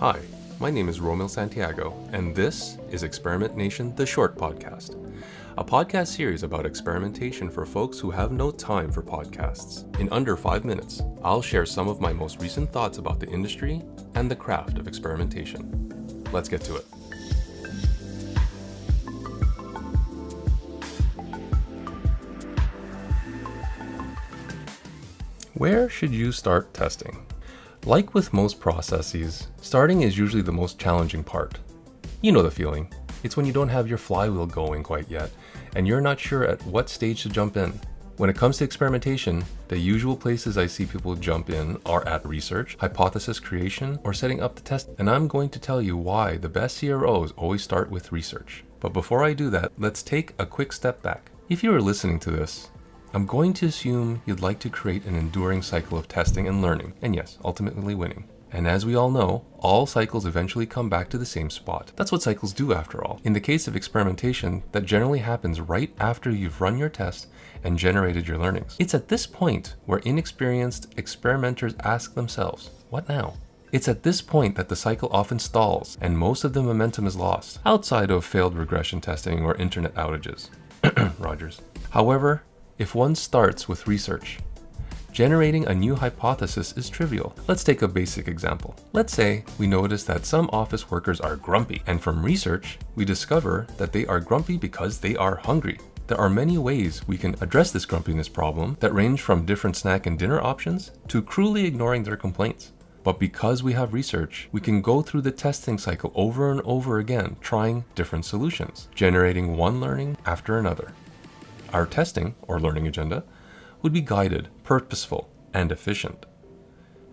Hi, my name is Rommil Santiago, and this is Experimentation, the short podcast, a podcast series about experimentation for folks who have no time for podcasts. In under 5 minutes, I'll share some of my most recent thoughts about the industry and the craft of experimentation. Let's get to it. Where should you start testing? Like with most processes, starting is usually the most challenging part. You know the feeling. It's when you don't have your flywheel going quite yet, and you're not sure at what stage to jump in. When it comes to experimentation, the usual places I see people jump in are at research, hypothesis creation, or setting up the test. And I'm going to tell you why the best CROs always start with research. But before I do that, let's take a quick step back. If you are listening to this, I'm going to assume you'd like to create an enduring cycle of testing and learning, and yes, ultimately winning. And as we all know, all cycles eventually come back to the same spot. That's what cycles do after all. In the case of experimentation, that generally happens right after you've run your test and generated your learnings. It's at this point where inexperienced experimenters ask themselves, what now? It's at this point that the cycle often stalls and most of the momentum is lost, outside of failed regression testing or internet outages. Rogers. However, if one starts with research, generating a new hypothesis is trivial. Let's take a basic example. Let's say we notice that some office workers are grumpy, and from research, we discover that they are grumpy because they are hungry. There are many ways we can address this grumpiness problem that range from different snack and dinner options to cruelly ignoring their complaints. But because we have research, we can go through the testing cycle over and over again, trying different solutions, generating one learning after another. Our testing, or learning agenda, would be guided, purposeful, and efficient.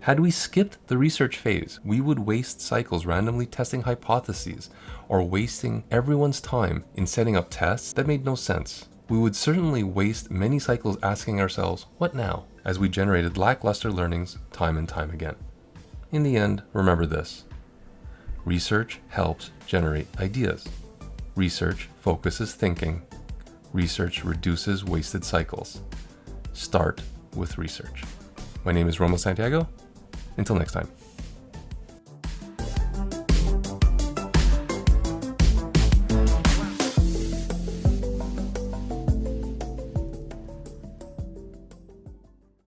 Had we skipped the research phase, we would waste cycles randomly testing hypotheses, or wasting everyone's time in setting up tests that made no sense. We would certainly waste many cycles asking ourselves, what now? As we generated lackluster learnings time and time again. In the end, remember this. Research helps generate ideas. Research focuses thinking. Research reduces wasted cycles. Start with research. My name is Rommil Santiago. Until next time.